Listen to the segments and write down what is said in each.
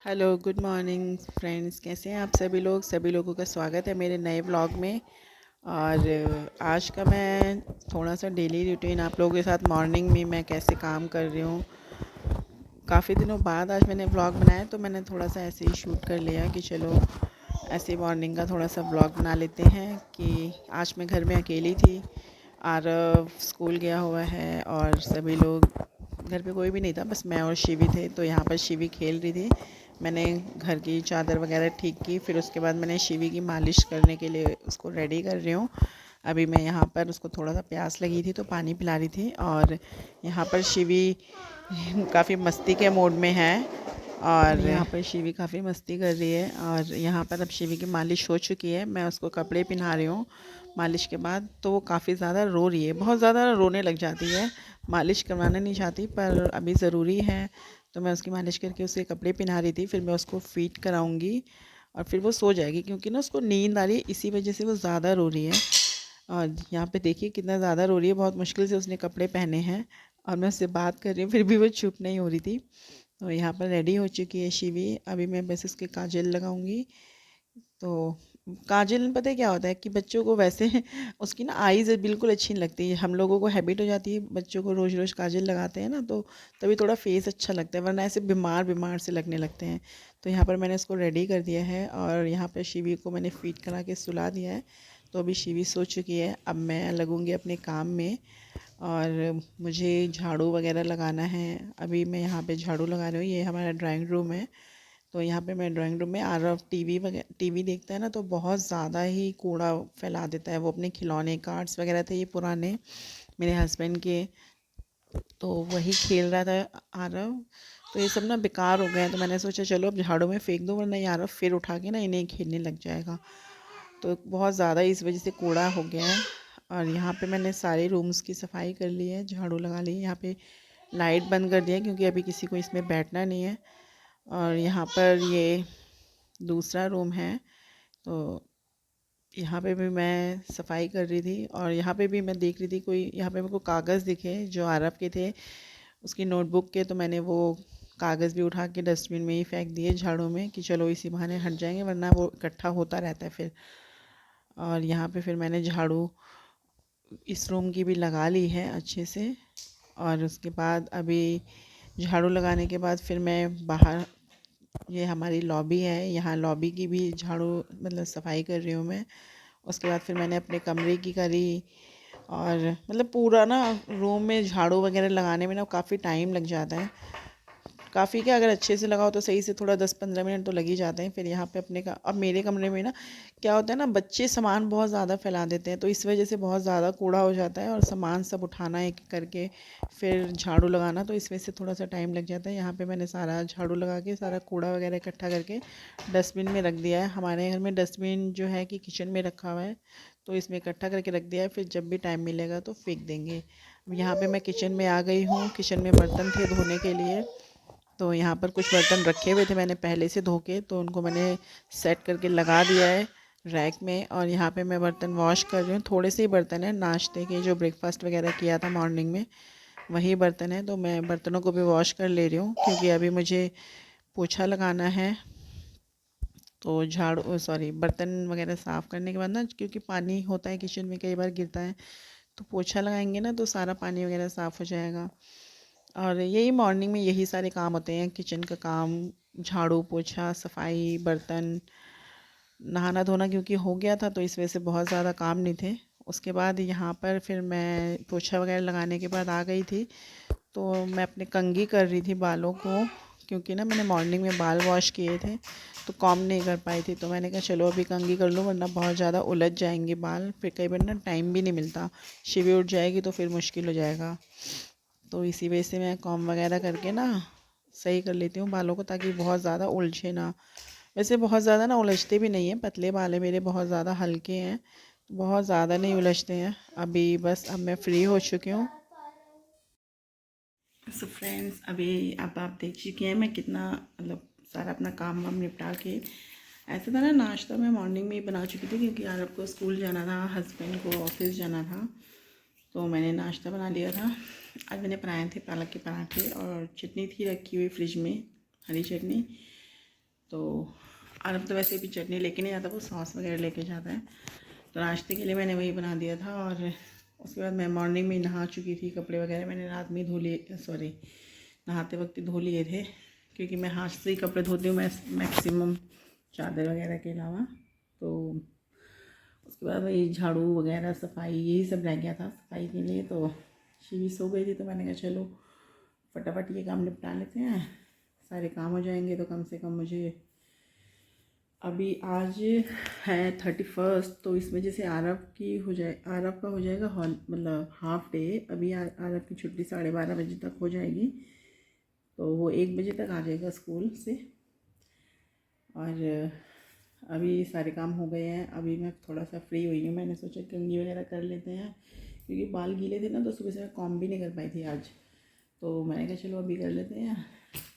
Hello, good morning friends. कैसे हैं आप सभी लोग? सभी लोगों का स्वागत है मेरे नए व्लॉग में। और आज का मैं थोड़ा सा डेली रूटीन आप लोगों के साथ मॉर्निंग में मैं कैसे काम कर रही हूँ। काफ़ी दिनों बाद आज मैंने व्लॉग बनाया तो मैंने थोड़ा सा ऐसे ही शूट कर लिया कि चलो ऐसे मॉर्निंग का थोड़ा सा व्लॉग बना लेते हैं। कि आज मैं घर में अकेली थी, आरव स्कूल गया हुआ है और सभी लोग घर पे कोई भी नहीं था, बस मैं और शिवी थे। तो यहाँ पर शिवी खेल रही थी। मैंने घर की चादर वगैरह ठीक की, फिर उसके बाद मैंने शिवी की मालिश करने के लिए उसको रेडी कर रही हूँ। अभी मैं यहाँ पर उसको थोड़ा सा प्यास लगी थी तो पानी पिला रही थी। और यहाँ पर शिवी काफ़ी मस्ती के मूड में है और यहाँ पर शिवी काफ़ी मस्ती कर रही है। और यहाँ पर अब शिवी की मालिश हो चुकी है, मैं उसको कपड़े पहना रही हूँ। मालिश के बाद तो वो काफ़ी ज़्यादा रो रही है, बहुत ज़्यादा रोने लग जाती है। मालिश करवाना नहीं चाहती पर अभी ज़रूरी है, तो मैं उसकी मालिश करके उसे कपड़े पहना रही थी। फिर मैं उसको फ़ीड कराऊंगी और फिर वो सो जाएगी, क्योंकि ना उसको नींद आ रही है, इसी वजह से वो ज़्यादा रो रही है। और यहाँ पे देखिए कितना ज़्यादा रो रही है, बहुत मुश्किल से उसने कपड़े पहने हैं और मैं उससे बात कर रही हूँ फिर भी वो चुप नहीं हो रही थी। तो यहाँ पर रेडी हो चुकी है शिवी। अभी मैं बस उसके काजल लगाऊंगी। तो काजल पता है क्या होता है कि बच्चों को वैसे उसकी ना आईज़ बिल्कुल अच्छी नहीं लगती। हम लोगों को हैबिट हो जाती है, बच्चों को रोज़ रोज़ काजल लगाते हैं ना, तो तभी थोड़ा फेस अच्छा लगता है, वरना ऐसे बीमार बीमार से लगने लगते हैं। तो यहाँ पर मैंने इसको रेडी कर दिया है और यहाँ पर शिवी को मैंने फीड करा के सुला दिया है। तो अभी शिवी सो चुकी है, अब मैं लगूँगी अपने काम में। और मुझे झाड़ू वगैरह लगाना है। अभी मैं यहाँ पे झाड़ू लगा रही हूँ, ये हमारा ड्राइंग रूम है। तो यहाँ पे मैं ड्राइंग रूम में आरव टीवी वगैरह टीवी देखता है ना, तो बहुत ज़्यादा ही कूड़ा फैला देता है। वो अपने खिलौने कार्ड्स वगैरह थे ये पुराने मेरे हस्बैंड के, तो वही खेल रहा था आरव। तो ये सब ना बेकार हो गए हैं, तो मैंने सोचा चलो अब झाड़ू में फेंक दो, वरना ये आरव फिर उठा के ना इन्हें खेलने लग जाएगा। तो बहुत ज़्यादा इस वजह से कूड़ा हो गया है। और यहाँ पे मैंने सारे रूम्स की सफाई कर ली है, झाड़ू लगा ली है। यहाँ पे लाइट बंद कर दिया है क्योंकि अभी किसी को इसमें बैठना नहीं है। और यहाँ पर ये दूसरा रूम है, तो यहाँ पे भी मैं सफाई कर रही थी। और यहाँ पे भी मैं देख रही थी कोई, यहाँ पे मेरे को कागज़ दिखे जो आरव के थे, उसकी नोटबुक के। तो मैंने वो कागज़ भी उठा के डस्टबिन में ही फेंक दिए झाड़ू में, कि चलो इसी बहाने हट जाएंगे, वरना वो इकट्ठा होता रहता है फिर। और यहाँ पे फिर मैंने झाड़ू इस रूम की भी लगा ली है अच्छे से। और उसके बाद अभी झाड़ू लगाने के बाद फिर मैं बाहर, ये हमारी लॉबी है, यहाँ लॉबी की भी झाड़ू मतलब सफाई कर रही हूँ मैं। उसके बाद फिर मैंने अपने कमरे की करी। और मतलब पूरा ना रूम में झाड़ू वगैरह लगाने में ना काफ़ी टाइम लग जाता है। काफ़ी क्या, अगर अच्छे से लगाओ तो सही से थोड़ा 10-15 मिनट तो लग ही जाते हैं। फिर यहाँ पे अपने का, अब मेरे कमरे में ना क्या होता है ना, बच्चे सामान बहुत ज़्यादा फैला देते हैं, तो इस वजह से बहुत ज़्यादा कूड़ा हो जाता है और सामान सब उठाना एक करके फिर झाड़ू लगाना, तो इस वजह से थोड़ा सा टाइम लग जाता है। यहाँ पे मैंने सारा झाड़ू लगा के सारा कूड़ा वगैरह इकट्ठा करके डस्टबिन में रख दिया है। हमारे घर में डस्टबिन जो है कि किचन में रखा हुआ है, तो इसमें इकट्ठा करके रख दिया है, फिर जब भी टाइम मिलेगा तो फेंक देंगे। अब यहाँ पे मैं किचन में आ गई हूँ, किचन में बर्तन थे धोने के लिए। तो यहाँ पर कुछ बर्तन रखे हुए थे मैंने पहले से धो के, तो उनको मैंने सेट करके लगा दिया है रैक में। और यहाँ पे मैं बर्तन वॉश कर रही हूँ। थोड़े से ही बर्तन हैं, नाश्ते के जो ब्रेकफास्ट वगैरह किया था मॉर्निंग में, वही बर्तन है। तो मैं बर्तनों को भी वॉश कर ले रही हूँ, क्योंकि अभी मुझे पोछा लगाना है। तो झाड़ू सॉरी बर्तन वगैरह साफ़ करने के बाद ना, क्योंकि पानी होता है किचन में, कई बार गिरता है, तो पोछा लगाएंगे ना तो सारा पानी वगैरह साफ़ हो जाएगा। और यही मॉर्निंग में यही सारे काम होते हैं, किचन का काम, झाड़ू पोछा सफाई बर्तन, नहाना धोना क्योंकि हो गया था तो इस वजह से बहुत ज़्यादा काम नहीं थे। उसके बाद यहाँ पर फिर मैं पोछा वगैरह लगाने के बाद आ गई थी। तो मैं अपने कंघी कर रही थी बालों को, क्योंकि ना मैंने मॉर्निंग में बाल वॉश किए थे तो कॉम नहीं कर पाई थी। तो मैंने कहा चलो अभी कंघी कर लूँ, वरना बहुत ज़्यादा उलझ जाएंगे बाल, फिर कई बार ना टाइम भी नहीं मिलता, शिवी उठ जाएगी तो फिर मुश्किल हो जाएगा। तो इसी वजह से मैं कॉम वगैरह करके ना सही कर लेती हूँ बालों को, ताकि बहुत ज़्यादा उलझे ना। वैसे बहुत ज़्यादा ना उलझते भी नहीं हैं, पतले बाल है मेरे, बहुत ज़्यादा हल्के हैं, बहुत ज़्यादा नहीं उलझते हैं। अभी बस अब मैं फ्री हो चुकी हूँ। सो फ्रेंड्स, अभी अब आप देख चुके हैं मैं कितना मतलब सारा अपना काम वाम निपटा के, ऐसा था ना, नाश्ता मैं मॉर्निंग में ही बना चुकी थी, क्योंकि यार आपको स्कूल जाना था, हस्बैंड को ऑफिस जाना था, तो मैंने नाश्ता बना लिया था। आज मैंने बनाए थे पालक के पराठे और चटनी थी रखी हुई फ्रिज में, हरी चटनी। तो आरब तो वैसे भी चटनी लेके नहीं जाता, वो सॉस वगैरह लेके जाता है। तो नाश्ते के लिए मैंने वही बना दिया था। और उसके बाद मैं मॉर्निंग में नहा चुकी थी, कपड़े वगैरह मैंने रात में धो लिए, सॉरी नहाते वक्त धो लिए थे, क्योंकि मैं हाथ से ही कपड़े धोती हूँ मैं मैक्सिमम, चादर वगैरह के अलावा। तो उसके बाद वही झाड़ू वगैरह सफाई यही सब रह गया था सफाई के लिए। तो शिवी सो गई थी, तो मैंने कहा चलो फटाफट ये काम निपटा लेते हैं, सारे काम हो जाएंगे। तो कम से कम मुझे अभी आज है 31, तो इस वजह से आरब का हो जाएगा मतलब हाफ डे। अभी आरब की छुट्टी 12:30 बजे तक हो जाएगी, तो वो 1 बजे तक आ जाएगा स्कूल से। और अभी सारे काम हो गए हैं, अभी मैं थोड़ा सा फ्री हुई हूँ। मैंने सोचा कंघी वगैरह कर लेते हैं, क्योंकि बाल गीले थे ना, तो सुबह से मैं कॉम्ब भी नहीं कर पाई थी आज। तो मैंने कहा चलो अभी कर लेते हैं।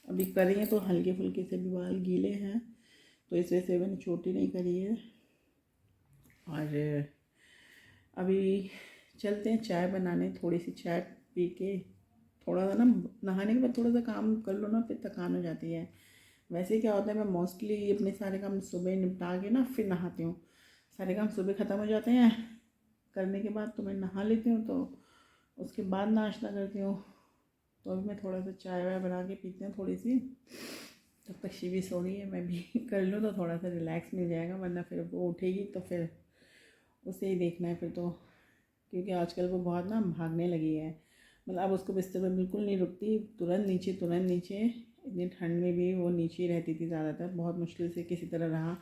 अभी करेंगे तो हल्के फुल्के से भी बाल गीले हैं, तो इस वजह से मैंने छोटी नहीं करी है। और अभी चलते हैं चाय बनाने, थोड़ी सी चाय पी के थोड़ा सा ना नहाने के बाद थोड़ा सा काम कर लो ना, फिर थकान हो जाती है। वैसे क्या होता है, मैं मोस्टली अपने सारे काम सुबह निपटा के ना फिर नहाती हूँ। सारे काम सुबह ख़त्म हो जाते हैं करने के बाद, तो मैं नहा लेती हूँ, तो उसके बाद नाश्ता करती हूँ। तो अभी मैं थोड़ा सा चाय वाय बना के पीती हूँ थोड़ी सी, तब तक शिवी सो रही है, मैं भी कर लूँ तो थोड़ा सा रिलैक्स मिल जाएगा, वरना फिर वो उठेगी तो फिर उसे ही देखना है फिर तो। क्योंकि आजकल वो बहुत ना भागने लगी है, मतलब अब उसको बिस्तर पर बिल्कुल नहीं रुकती, तुरंत नीचे तुरंत नीचे। इतनी ठंड में भी वो नीचे ही रहती थी ज़्यादातर, बहुत मुश्किल से किसी तरह रहा।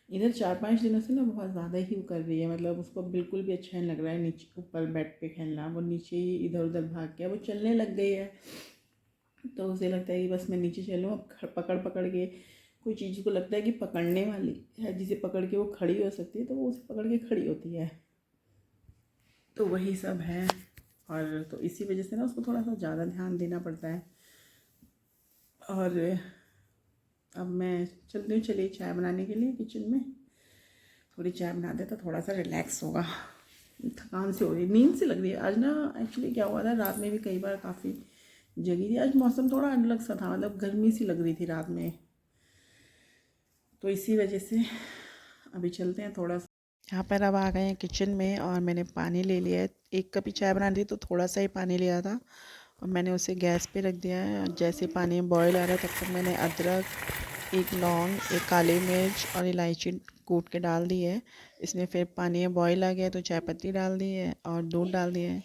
इधर 4-5 दिनों से ना बहुत ज़्यादा ही वो कर रही है, मतलब उसको बिल्कुल भी अच्छा नहीं लग रहा है नीचे ऊपर बेड पे खेलना। वो नीचे ही इधर उधर भाग के वो चलने लग गई है, तो उसे लगता है कि बस मैं नीचे चलूँ। अब पकड़ पकड़ के कोई चीज़ को लगता है कि पकड़ने वाली है, जिसे पकड़ के वो खड़ी हो सकती है, तो वो उसे पकड़ के खड़ी होती है। तो वही सब है। और तो इसी वजह से ना उसको थोड़ा सा ज़्यादा ध्यान देना पड़ता है। और अब मैं चलती हूँ, चलिए चाय बनाने के लिए किचन में। थोड़ी चाय बना दे तो थोड़ा सा रिलैक्स होगा, थकान सी हो रही, नींद सी लग रही है आज ना। एक्चुअली क्या हुआ था, रात में भी कई बार काफ़ी जगी थी। आज मौसम थोड़ा अलग सा था, मतलब गर्मी सी लग रही थी रात में, तो इसी वजह से अभी चलते हैं थोड़ा सा। यहाँ पर अब आ गए हैं किचन में, और मैंने पानी ले लिया है। 1 कप ही चाय बना दी, तो थोड़ा सा ही पानी लिया था, और मैंने उसे गैस पे रख दिया है। और जैसे पानी में बॉयल आ रहा है, तब तक मैंने अदरक, 1 लौंग, 1 काली मिर्च और इलायची कूट के डाल दी है इसमें। फिर पानी में बॉयल आ गया तो चाय पत्ती डाल दी है और दूध डाल दिया है।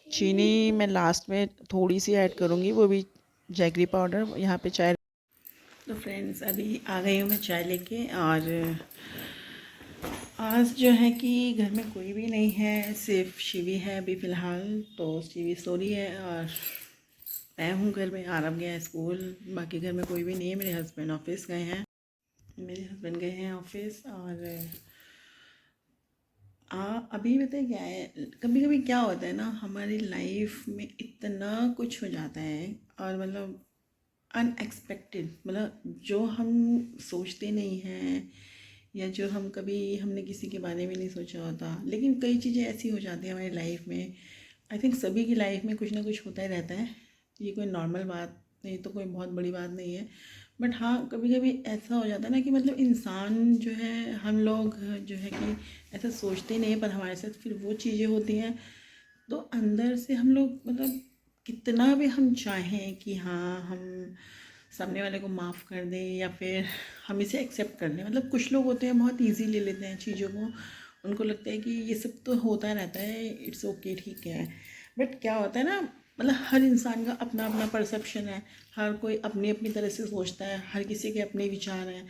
चीनी मैं लास्ट में थोड़ी सी ऐड करूँगी, वो भी जैगरी पाउडर। यहाँ पे चाय, तो फ्रेंड्स अभी आ गई हूँ मैं चाय लेके। और आज जो है कि घर में कोई भी नहीं है, सिर्फ शिवी है अभी फ़िलहाल। तो शिवी सो रही है और मैं हूँ घर में, आरब गया है स्कूल। बाकी घर में कोई भी नहीं है, मेरे हस्बैंड ऑफिस गए हैं, ऑफिस। और अभी बताइए क्या है, कभी कभी क्या होता है ना हमारी लाइफ में, इतना कुछ हो जाता है, और मतलब अनएक्सपेक्टेड, मतलब जो हम सोचते नहीं हैं, या जो हम कभी हमने किसी के बारे में नहीं सोचा होता, लेकिन कई चीज़ें ऐसी हो जाती हैं हमारी लाइफ में। आई थिंक सभी की लाइफ में कुछ ना कुछ होता ही रहता है, ये कोई नॉर्मल बात नहीं, तो कोई बहुत बड़ी बात नहीं है। बट हाँ, कभी कभी ऐसा हो जाता है ना कि मतलब इंसान जो है, हम लोग जो है कि ऐसा सोचते नहीं है, पर हमारे साथ फिर वो चीज़ें होती हैं। तो अंदर से हम लोग मतलब कितना भी हम चाहें कि हाँ हम सामने वाले को माफ़ कर दें, या फिर हम इसे एक्सेप्ट कर लें। मतलब कुछ लोग होते हैं बहुत इजी ले लेते हैं चीज़ों को, उनको लगता है कि ये सब तो होता रहता है, इट्स ओके, ठीक है। बट क्या होता है ना, मतलब हर इंसान का अपना अपना परसेप्शन है, हर कोई अपनी अपनी तरह से सोचता है, हर किसी के अपने विचार हैं।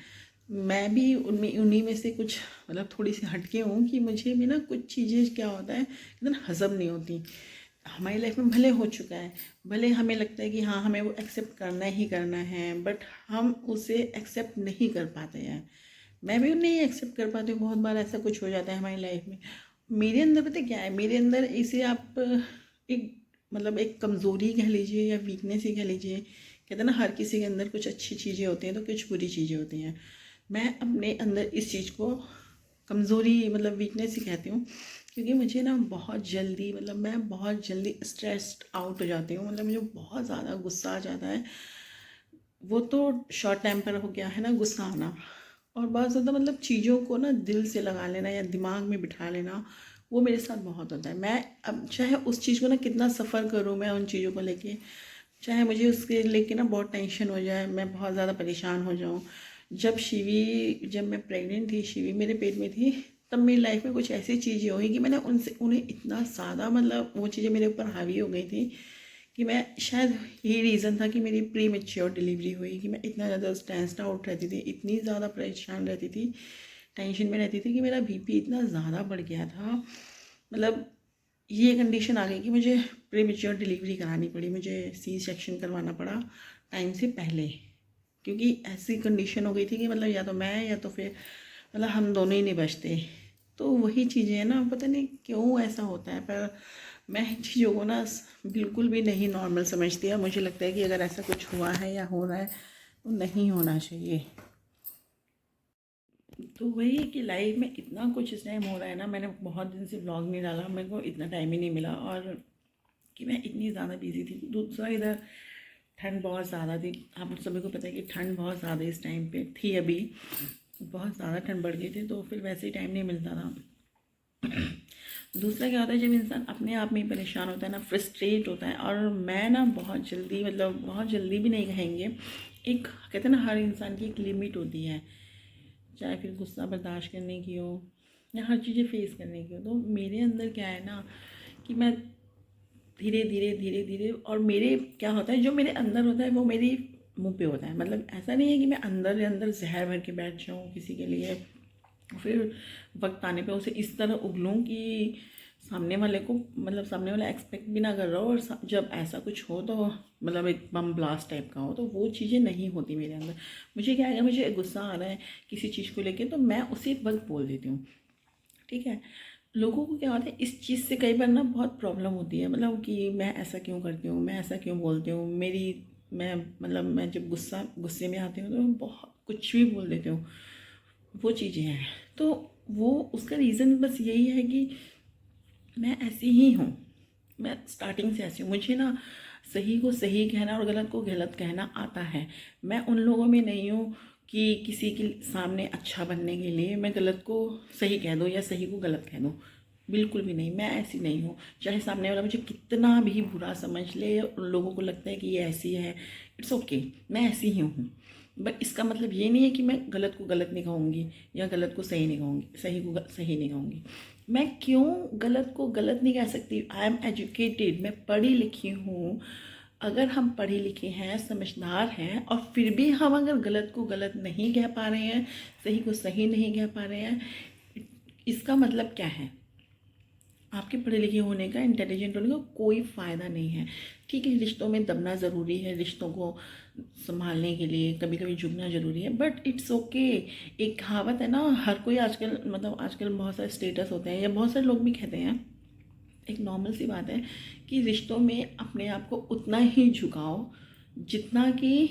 मैं भी उनमें उन्हीं में से कुछ मतलब थोड़ी सी हटके हूँ, कि मुझे भी ना कुछ चीज़ें क्या होता है एकदम हज़म नहीं होती। हमारी लाइफ में भले हो चुका है, भले हमें लगता है कि हाँ हमें वो एक्सेप्ट करना ही करना है, बट हम उसे एक्सेप्ट नहीं कर पाते हैं। मैं भी नहीं एक्सेप्ट कर पाती हूँ, बहुत बार ऐसा कुछ हो जाता है हमारी लाइफ में। मेरे अंदर पता क्या है, मेरे अंदर इसे आप एक मतलब एक कमज़ोरी कह लीजिए या वीकनेस ही कह लीजिए। कहते हैं ना हर किसी के अंदर कुछ अच्छी चीज़ें होती हैं तो कुछ बुरी चीज़ें होती हैं। मैं अपने अंदर इस चीज़ को कमज़ोरी मतलब वीकनेस ही कहती हूँ, क्योंकि मुझे ना बहुत जल्दी, मतलब मैं बहुत जल्दी स्ट्रेस्ड आउट हो जाती हूँ। मतलब मुझे बहुत ज़्यादा गुस्सा आ जाता है, वो तो शॉर्ट टेम्पर हो गया है ना, गुस्सा आना। और बहुत ज़्यादा मतलब चीज़ों को ना दिल से लगा लेना या दिमाग में बिठा लेना, वो मेरे साथ बहुत होता है। मैं अब चाहे उस चीज़ को ना कितना सफ़र करूँ मैं उन चीज़ों को लेके, चाहे मुझे उसके लेके ना बहुत टेंशन हो जाए, मैं बहुत ज़्यादा परेशान हो जाऊँ। जब मैं प्रेग्नेंट थी, शिवी मेरे पेट में थी, तब मेरी लाइफ में कुछ ऐसी चीज़ें हुई कि मैंने उनसे उन्हें इतना ज़्यादा मतलब वो चीज़ें मेरे ऊपर हावी हो गई थी कि मैं शायद यही रीज़न था कि मेरी प्री मेच्योर डिलीवरी हुई, कि मैं इतना ज़्यादा स्ट्रेस्ड आउट रहती थी, इतनी ज़्यादा परेशान रहती थी, टेंशन में रहती थी कि मेरा बीपी इतना ज़्यादा बढ़ गया था। मतलब ये कंडीशन आ गई कि मुझे प्री मेच्योर डिलीवरी करानी पड़ी, मुझे सी सेक्शन करवाना पड़ा टाइम से पहले, क्योंकि ऐसी कंडीशन हो गई थी कि मतलब या तो मैं या तो फिर मतलब हम दोनों ही नहीं बचते। तो वही चीज़ें हैं ना, पता नहीं क्यों ऐसा होता है, पर मैं इन चीज़ों को ना बिल्कुल भी नहीं नॉर्मल समझती। और मुझे लगता है कि अगर ऐसा कुछ हुआ है या हो रहा है तो नहीं होना चाहिए। तो वही है कि लाइफ में इतना कुछ इस टाइम हो रहा है ना, मैंने बहुत दिन से व्लॉग नहीं डाला, मेरे को इतना टाइम ही नहीं मिला, और कि मैं इतनी ज़्यादा बिजी थी। दूसरा इधर ठंड बहुत ज़्यादा थी, आप सभी को पता है कि ठंड बहुत ज़्यादा इस टाइम पे थी, अभी बहुत ज़्यादा ठंड बढ़ गई थी, तो फिर वैसे ही टाइम नहीं मिलता था। दूसरा क्या होता है, जब इंसान अपने आप में ही परेशान होता है ना, फ्रस्ट्रेट होता है, और मैं ना बहुत जल्दी, मतलब बहुत जल्दी भी नहीं कहेंगे, एक कहते हैं ना हर इंसान की एक लिमिट होती है, चाहे फिर गुस्सा बर्दाश्त करने की हो या हर चीज़ें फेस करने की हो। तो मेरे अंदर क्या है ना कि मैं धीरे धीरे धीरे धीरे, और मेरे क्या होता है, जो मेरे अंदर होता है वो मेरी मुंह पे होता है। मतलब ऐसा नहीं है कि मैं अंदर ही अंदर जहर भर के बैठ जाऊँ किसी के लिए, फिर वक्त आने पे उसे इस तरह उगलूँ कि सामने वाले को, मतलब सामने वाला एक्सपेक्ट भी ना कर रहा हो, और जब ऐसा कुछ हो तो मतलब एक बम ब्लास्ट टाइप का हो, तो वो चीज़ें नहीं होती मेरे अंदर। मुझे क्या है, अगर मुझे गुस्सा आ रहा है किसी चीज़ को लेके तो मैं उसी वक्त बोल देती हूँ, ठीक है। लोगों को क्या होता है, इस चीज़ से कई बार ना बहुत प्रॉब्लम होती है, मतलब कि मैं ऐसा क्यों करती हूँ, मैं ऐसा क्यों बोलती हूँ, मैं मतलब मैं जब गुस्से में आती हूँ तो मैं बहुत कुछ भी बोल देती हूँ, वो चीज़ें हैं। तो वो उसका रीज़न बस यही है कि मैं ऐसी ही हूँ, मैं स्टार्टिंग से ऐसी हूँ। मुझे ना सही को सही कहना और गलत को गलत कहना आता है। मैं उन लोगों में नहीं हूँ कि किसी के सामने अच्छा बनने के लिए मैं गलत को सही कह दूँ या सही को गलत कह दूँ, बिल्कुल भी नहीं। मैं ऐसी नहीं हूँ, चाहे सामने वाला मुझे कितना भी बुरा समझ ले, उन लोगों को लगता है कि ये ऐसी है, इट्स ओके, मैं ऐसी ही हूँ। बट इसका मतलब ये नहीं है कि मैं गलत को गलत नहीं कहूँगी या गलत को सही नहीं कहूँगी, सही को सही नहीं कहूँगी। मैं क्यों गलत को गलत नहीं कह सकती? आई एम एजुकेटेड, मैं पढ़ी लिखी हूँ। अगर हम पढ़े लिखे हैं, समझदार हैं, और फिर भी हम अगर गलत को गलत नहीं कह पा रहे हैं, सही को सही नहीं कह पा रहे हैं, इसका मतलब क्या है? आपके पढ़े लिखे होने का, इंटेलिजेंट होने का कोई फ़ायदा नहीं है। ठीक है, रिश्तों में दबना ज़रूरी है, रिश्तों को संभालने के लिए कभी कभी झुकना ज़रूरी है, बट इट्स ओके। एक कहावत है ना, हर कोई आजकल, मतलब आजकल बहुत सारे स्टेटस होते हैं या बहुत सारे लोग भी कहते हैं, एक नॉर्मल सी बात है कि रिश्तों में अपने आप को उतना ही झुकाओ जितना कि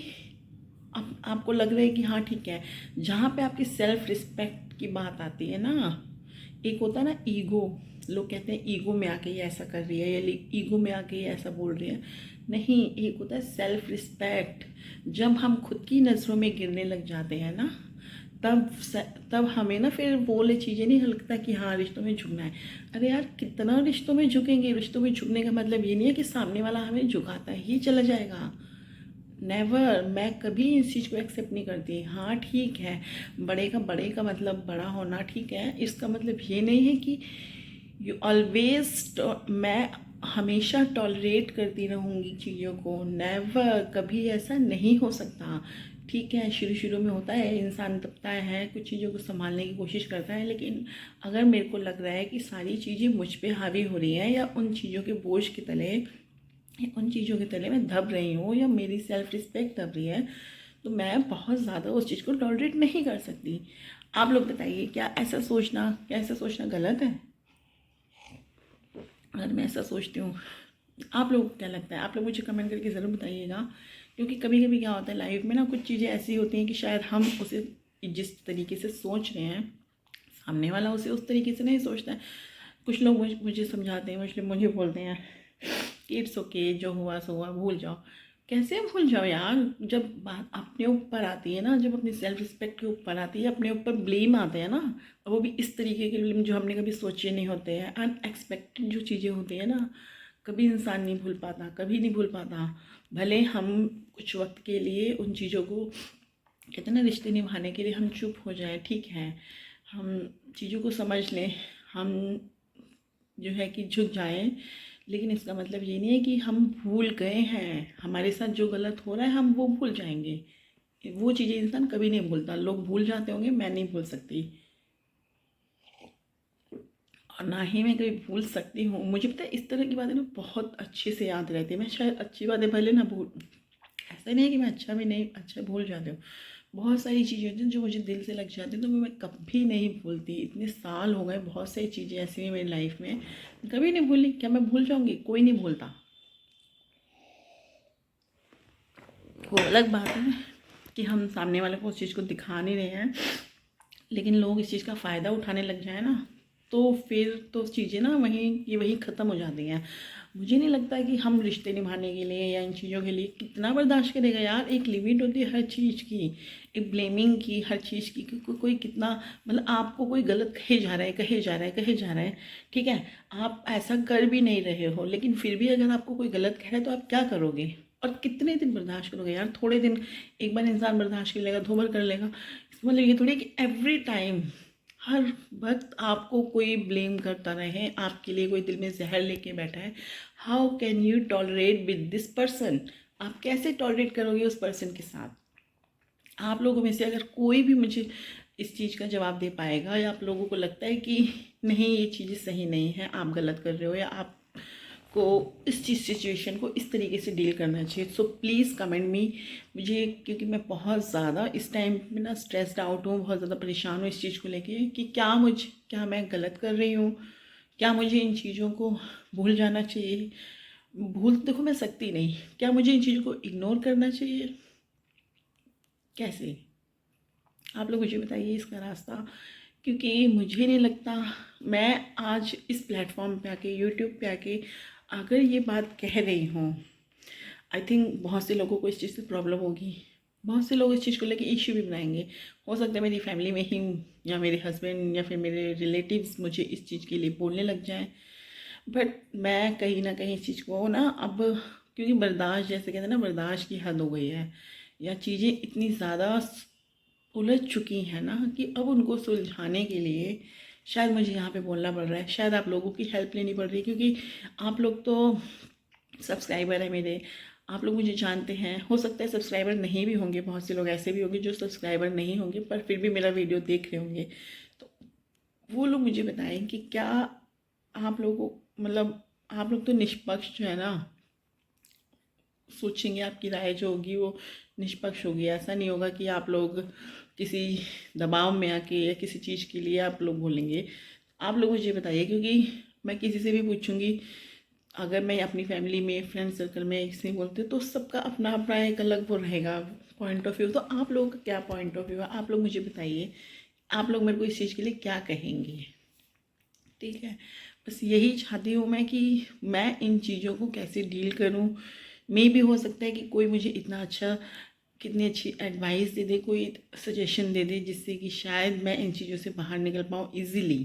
आपको लग रहा है कि हाँ ठीक है। जहाँ पे आपकी सेल्फ रिस्पेक्ट की बात आती है ना, एक होता है ना ईगो, लोग कहते हैं ईगो में आके ये ऐसा कर रही है या ईगो में आके ये ऐसा बोल रही है, नहीं, एक होता है सेल्फ रिस्पेक्ट। जब हम खुद की नज़रों में गिरने लग जाते हैं ना, तब तब हमें ना फिर वो वाली चीज़ें नहीं लगता कि हाँ रिश्तों में झुकना है। अरे यार, कितना रिश्तों में झुकेंगे? रिश्तों में झुकने का मतलब ये नहीं है कि सामने वाला हमें झुकाता ही चला जाएगा। नेवर, मैं कभी इस चीज़ को एक्सेप्ट नहीं करती। हाँ ठीक है, बड़े का मतलब बड़ा होना, ठीक है, इसका मतलब ये नहीं है कि यू ऑलवेज, मैं हमेशा टॉलरेट करती रहूँगी चीज़ों को, नेवर, कभी ऐसा नहीं हो सकता। ठीक है, शुरू शुरू में होता है, इंसान दबता है, कुछ चीज़ों को संभालने की कोशिश करता है, लेकिन अगर मेरे को लग रहा है कि सारी चीज़ें मुझ पे हावी हो रही हैं, या उन चीज़ों के बोझ के तले, उन चीज़ों के तले मैं दब रही हूँ, या मेरी सेल्फ रिस्पेक्ट दब रही है, तो मैं बहुत ज़्यादा उस चीज़ को टॉलरेट नहीं कर सकती। आप लोग बताइए, क्या ऐसा सोचना गलत है? अगर मैं ऐसा सोचती हूँ, आप लोग को क्या लगता है? आप लोग मुझे कमेंट करके ज़रूर बताइएगा, क्योंकि कभी कभी क्या होता है लाइफ में ना, कुछ चीज़ें ऐसी होती हैं कि शायद हम उसे जिस तरीके से सोच रहे हैं, सामने वाला उसे उस तरीके से नहीं सोचता है। कुछ लोग मुझे समझाते हैं, मुझे बोलते हैं कि इट्स ओके, जो हुआ सो हुआ, भूल जाओ। कैसे भूल जाओ यार। जब बात अपने ऊपर आती है ना, जब अपनी सेल्फ रिस्पेक्ट के ऊपर आती है, अपने ऊपर ब्लेम आते हैं ना, और वो भी इस तरीके के ब्लेम जो हमने कभी सोचे नहीं होते हैं, अनएक्सपेक्टेड जो चीज़ें होती हैं ना, कभी इंसान नहीं भूल पाता, कभी नहीं भूल पाता। भले हम कुछ वक्त के लिए उन चीज़ों को, कहते हैं ना, रिश्ते निभाने के लिए हम चुप हो जाएं, ठीक है, हम चीज़ों को समझ लें, हम जो है कि झुक जाएं, लेकिन इसका मतलब ये नहीं है कि हम भूल गए हैं। हमारे साथ जो गलत हो रहा है हम वो भूल जाएंगे। वो चीज़ें इंसान कभी नहीं भूलता। लोग भूल जाते होंगे, मैं नहीं भूल सकती, और ना ही मैं कभी भूल सकती हूँ। मुझे पता है इस तरह की बातें ना बहुत अच्छे से याद रहती है। मैं शायद अच्छी बातें भले ना भूल, ऐसा नहीं है कि मैं अच्छा भी नहीं, अच्छा भूल जाती हूँ। बहुत सारी चीज़ें होती हैं जो मुझे दिल से लग जाती हैं, तो मैं कभी नहीं भूलती। इतने साल हो गए, बहुत सारी चीज़ें ऐसी हैं मेरी लाइफ में, कभी नहीं भूली। क्या मैं भूल जाऊँगी? कोई नहीं भूलता। वो अलग बात है कि हम सामने वाले को उस चीज़ को दिखा नहीं रहे हैं, लेकिन लोग इस चीज़ का फ़ायदा उठाने लग जाए ना, तो फिर तो चीज़ें ना वहीं ख़त्म हो जाती हैं। मुझे नहीं लगता कि हम रिश्ते निभाने के लिए या इन चीज़ों के लिए कितना बर्दाश्त करेगा यार। एक लिमिट होती है हर चीज़ की, एक ब्लेमिंग की, हर चीज़ की। कोई कितना, मतलब आपको कोई गलत कहे जा रहा है, कहे जा रहा है, कहे जा रहा है, ठीक है, आप ऐसा कर भी नहीं रहे हो, लेकिन फिर भी अगर आपको कोई गलत कह रहा है तो आप क्या करोगे? और कितने दिन बर्दाश्त करोगे यार? थोड़े दिन एक बार इंसान बर्दाश्त कर लेगा, 2 बार कर लेगा, इसका मतलब ये थोड़ी कि एवरी टाइम, हर वक्त आपको कोई ब्लेम करता रहे, आपके लिए कोई दिल में जहर लेके बैठा है। How can you tolerate with this person? आप कैसे टॉलरेट करोगे उस पर्सन के साथ? आप लोगों में से अगर कोई भी मुझे इस चीज़ का जवाब दे पाएगा, या आप लोगों को लगता है कि नहीं ये चीज़ें सही नहीं है, आप गलत कर रहे हो, या आप को इस चीज़ सिचुएशन को इस तरीके से डील करना चाहिए, सो प्लीज़ कमेंट मी। मुझे, क्योंकि मैं बहुत ज़्यादा इस टाइम में ना स्ट्रेस्ड आउट हूँ, बहुत ज़्यादा परेशान हूँ इस चीज़ को लेके कि क्या मैं गलत कर रही हूँ, क्या मुझे इन चीज़ों को भूल जाना चाहिए? भूल देखो मैं सकती नहीं, क्या मुझे इन चीज़ों को इग्नोर करना चाहिए? कैसे? आप लोग मुझे बताइए इसका रास्ता, क्योंकि मुझे नहीं लगता मैं आज इस प्लेटफॉर्म पे आके, यूट्यूब पे आके अगर ये बात कह रही हूँ, आई थिंक बहुत से लोगों को इस चीज़ से प्रॉब्लम होगी। बहुत से लोग इस चीज़ को लेके इश्यू भी बनाएंगे। हो सकता है मेरी फैमिली में ही, या मेरे हस्बैंड या फिर मेरे रिलेटिव्स मुझे इस चीज़ के लिए बोलने लग जाएं, बट मैं कहीं ना कहीं इस चीज़ को ना अब, क्योंकि बर्दाश्त, जैसे कहते हैं ना, बर्दाश्त की हद हो गई है, या चीज़ें इतनी ज़्यादा उलझ चुकी हैं ना कि अब उनको सुलझाने के लिए शायद मुझे यहाँ पे बोलना पड़ रहा है। शायद आप लोगों की हेल्प लेनी पड़ रही है, क्योंकि आप लोग तो सब्सक्राइबर है मेरे, आप लोग मुझे जानते हैं। हो सकता है सब्सक्राइबर नहीं भी होंगे, बहुत से लोग ऐसे भी होंगे जो सब्सक्राइबर नहीं होंगे पर फिर भी मेरा वीडियो देख रहे होंगे, तो वो लोग मुझे बताएं कि क्या आप लोगों, मतलब आप लोग तो निष्पक्ष जो है ना, सोचेंगे, आपकी राय जो होगी वो निष्पक्ष होगी। ऐसा नहीं होगा कि आप लोग किसी दबाव में आके या किसी चीज़ के लिए आप लोग बोलेंगे। आप लोग मुझे बताइए, क्योंकि मैं किसी से भी पूछूंगी, अगर मैं अपनी फैमिली में, फ्रेंड सर्कल में किसी बोलती हूँ, तो सबका अपना अपना एक अलग वो रहेगा पॉइंट ऑफ व्यू। तो आप लोगों का क्या पॉइंट ऑफ व्यू है? आप लोग मुझे बताइए, आप लोग मेरे को इस चीज़ के लिए क्या कहेंगे? ठीक है, बस यही चाहती हूँ मैं कि मैं इन चीज़ों को कैसे डील करूँ। मे भी हो सकता है कि कोई मुझे इतना अच्छा, कितनी अच्छी एडवाइस दे दे, कोई सजेशन दे दे, जिससे कि शायद मैं इन चीज़ों से बाहर निकल पाऊँ ईज़िली।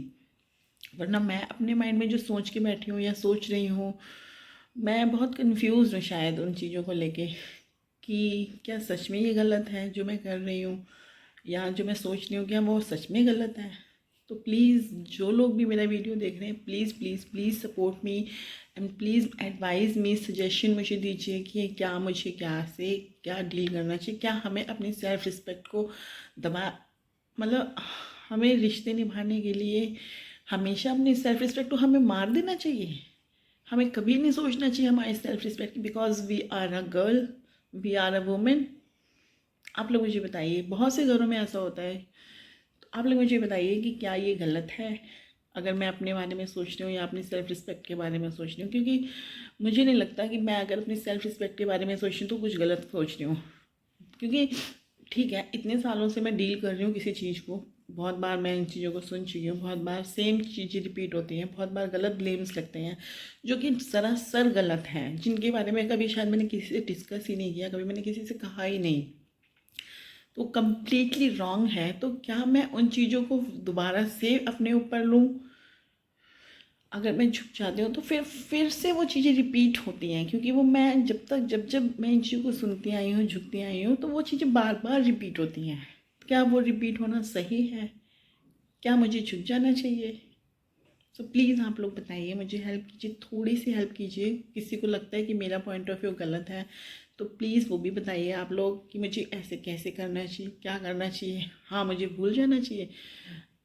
वरना मैं अपने माइंड में जो सोच के बैठी हूँ या सोच रही हूँ, मैं बहुत कंफ्यूज हूँ शायद उन चीज़ों को लेके, कि क्या सच में ये गलत है जो मैं कर रही हूँ, या जो मैं सोच रही हूँ क्या वो सच में गलत है? तो प्लीज़ जो लोग भी मेरा वीडियो देख रहे हैं, please please please support me, and please advise me, suggestion मुझे दीजिए कि क्या मुझे क्या डील करना चाहिए। क्या हमें अपनी सेल्फ़ रिस्पेक्ट को दबा, मतलब हमें रिश्ते निभाने के लिए हमेशा अपनी सेल्फ़ रिस्पेक्ट को हमें मार देना चाहिए? हमें कभी नहीं सोचना चाहिए हमारी self respect, because we are a girl, we are a women. आप लोग मुझे बताइए, बहुत से घरों में ऐसा होता है, तो आप लोग मुझे बताइए कि क्या ये गलत है अगर मैं अपने बारे में सोच रही हूँ या अपनी सेल्फ़ रिस्पेक्ट के बारे में सोच रही हूँ? क्योंकि मुझे नहीं लगता कि मैं अगर अपनी सेल्फ़ रिस्पेक्ट के बारे में सोच रही हूँ तो कुछ गलत सोच रही हूँ। क्योंकि ठीक है, इतने सालों से मैं डील कर रही हूँ किसी चीज़ को, बहुत बार मैं इन चीज़ों को सुन चुकी हूँ, बहुत बार सेम चीज़ें रिपीट होती हैं, बहुत बार गलत ब्लेम्स लगते हैं जो कि सरासर गलत हैं, जिनके बारे में कभी शायद मैंने किसी से डिस्कस ही नहीं किया, कभी मैंने किसी से कहा ही नहीं, तो कम्प्लीटली रॉन्ग है। तो क्या मैं उन चीज़ों को दोबारा से अपने ऊपर लूँ? अगर मैं झुक जाती हूँ तो फिर से वो चीज़ें रिपीट होती हैं, क्योंकि वो मैं जब जब मैं इन चीज़ों को सुनती आई हूँ, झुकती आई हूँ, तो वो चीज़ें बार बार रिपीट होती हैं। क्या वो रिपीट होना सही है? क्या मुझे झुक जाना चाहिए? तो प्लीज़ आप लोग बताइए, मुझे हेल्प कीजिए, थोड़ी सी हेल्प कीजिए। किसी को लगता है कि मेरा पॉइंट ऑफ व्यू गलत है तो प्लीज़ वो भी बताइए आप लोग कि मुझे ऐसे कैसे करना चाहिए, क्या करना चाहिए। हाँ, मुझे भूल जाना चाहिए।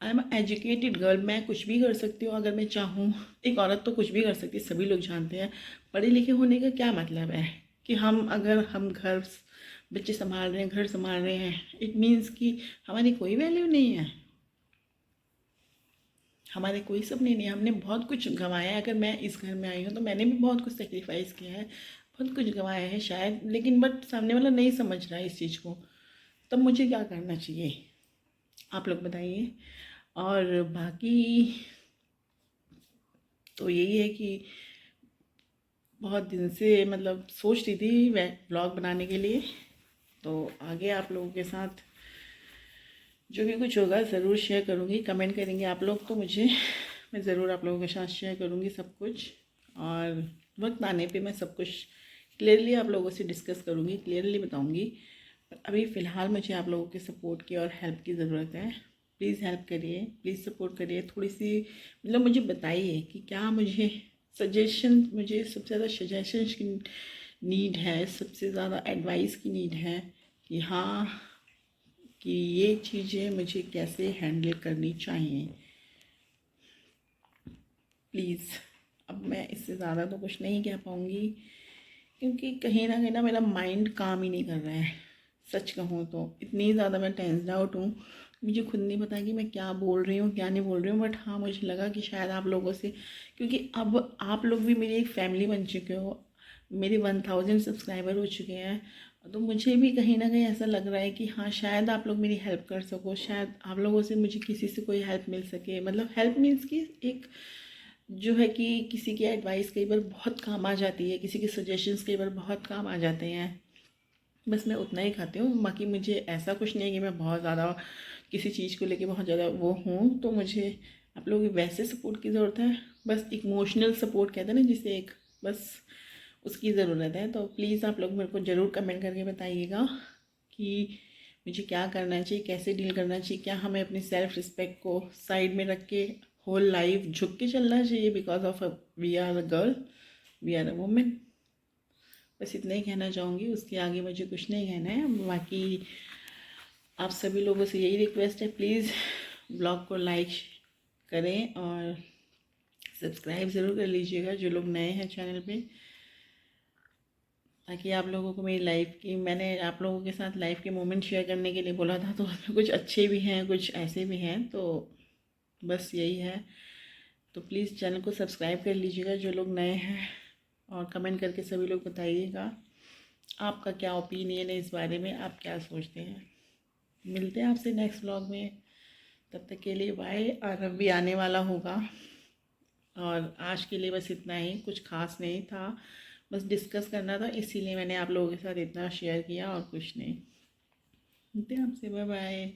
आई एम एजुकेटेड गर्ल, मैं कुछ भी कर सकती हूँ अगर मैं चाहूँ। एक औरत तो कुछ भी कर सकती है, सभी लोग जानते हैं। पढ़े लिखे होने का क्या मतलब है कि अगर हम घर बच्चे संभाल रहे हैं, घर संभाल रहे हैं, इट मीन्स कि हमारी कोई वैल्यू नहीं है, हमारे कोई सपने नहीं है। हमने बहुत कुछ गंवाया है। अगर मैं इस घर में आई हूँ तो मैंने भी बहुत कुछ सेक्रीफाइस किया है, बहुत कुछ गंवाया है शायद, लेकिन बट सामने वाला नहीं समझ रहा है इस चीज़ को। तब मुझे क्या करना चाहिए, आप लोग बताइए। और बाकी तो यही है कि बहुत दिन से मतलब सोच रही थी मैं ब्लॉग बनाने के लिए, तो आगे आप लोगों के साथ जो भी कुछ होगा ज़रूर शेयर करूँगी। कमेंट करेंगे आप लोग तो मैं ज़रूर आप लोगों के साथ शेयर करूँगी सब कुछ, और वक्त आने पे मैं सब कुछ क्लियरली आप लोगों से डिस्कस करूँगी, क्लियरली बताऊँगी। पर अभी फ़िलहाल मुझे आप लोगों के सपोर्ट की और हेल्प की ज़रूरत है। प्लीज़ हेल्प करिए, प्लीज़ सपोर्ट करिए, थोड़ी सी मतलब मुझे बताइए कि क्या मुझे सबसे ज़्यादा सजेशंस की नीड है, सबसे ज़्यादा एडवाइस की नीड है कि हाँ, कि ये चीज़ें मुझे कैसे हैंडल करनी चाहिए। प्लीज़, अब मैं इससे ज़्यादा तो कुछ नहीं कह पाऊँगी, क्योंकि कहीं ना कहीं मेरा माइंड काम ही नहीं कर रहा है। सच कहूँ तो इतनी ज़्यादा मैं टेंस्ड आउट हूँ, मुझे खुद नहीं पता कि मैं क्या बोल रही हूँ क्या नहीं बोल रही हूँ। बट हाँ, मुझे लगा कि शायद आप लोगों से, क्योंकि अब आप लोग भी मेरी एक फैमिली बन चुके हो, मेरे 1000 सब्सक्राइबर हो चुके हैं, तो मुझे भी कहीं ना कहीं ऐसा लग रहा है कि हाँ, शायद आप लोग मेरी हेल्प कर सको, शायद आप लोगों से मुझे किसी से कोई हेल्प मिल सके। मतलब हेल्प मीन्स कि एक जो है कि किसी की एडवाइस कई बार बहुत काम आ जाती है, किसी के सजेशंस कई बार बहुत काम आ जाते हैं। बस मैं उतना ही खाती हूँ, बाकी मुझे ऐसा कुछ नहीं है कि मैं बहुत ज़्यादा किसी चीज़ को लेके बहुत ज़्यादा वो हूँ। तो मुझे आप लोगों की वैसे सपोर्ट की ज़रूरत है, बस इमोशनल सपोर्ट कहते हैं ना जिसे, एक बस उसकी ज़रूरत है। तो प्लीज़ आप लोग मेरे को ज़रूर कमेंट करके बताइएगा कि मुझे क्या करना चाहिए, कैसे डील करना चाहिए। क्या हमें अपनी सेल्फ रिस्पेक्ट को साइड में रख के होल लाइफ झुक के चलना चाहिए because of we are a girl, we are a women. बस इतना ही कहना चाहूँगी, उसके आगे मुझे कुछ नहीं कहना है। बाकी आप सभी लोगों से यही रिक्वेस्ट है, प्लीज़ ब्लॉग को लाइक करें और सब्सक्राइब ज़रूर कर लीजिएगा जो लोग नए हैं चैनल पे, ताकि आप लोगों को मेरी लाइफ की, मैंने आप लोगों के साथ लाइफ के मोमेंट शेयर करने के लिए बोला था, तो उसमें कुछ अच्छे भी हैं कुछ ऐसे भी हैं। तो बस यही है। तो प्लीज़ चैनल को सब्सक्राइब कर लीजिएगा जो लोग नए हैं, और कमेंट करके सभी लोग बताइएगा आपका क्या ओपिनियन है इस बारे में, आप क्या सोचते हैं। मिलते हैं आपसे नेक्स्ट व्लॉग में, तब तक के लिए बाय। और अब भी आने वाला होगा, और आज के लिए बस इतना ही, कुछ खास नहीं था, बस डिस्कस करना था, इसीलिए मैंने आप लोगों के साथ इतना शेयर किया और कुछ नहीं। मिलते हैं आपसे, बाय बाय।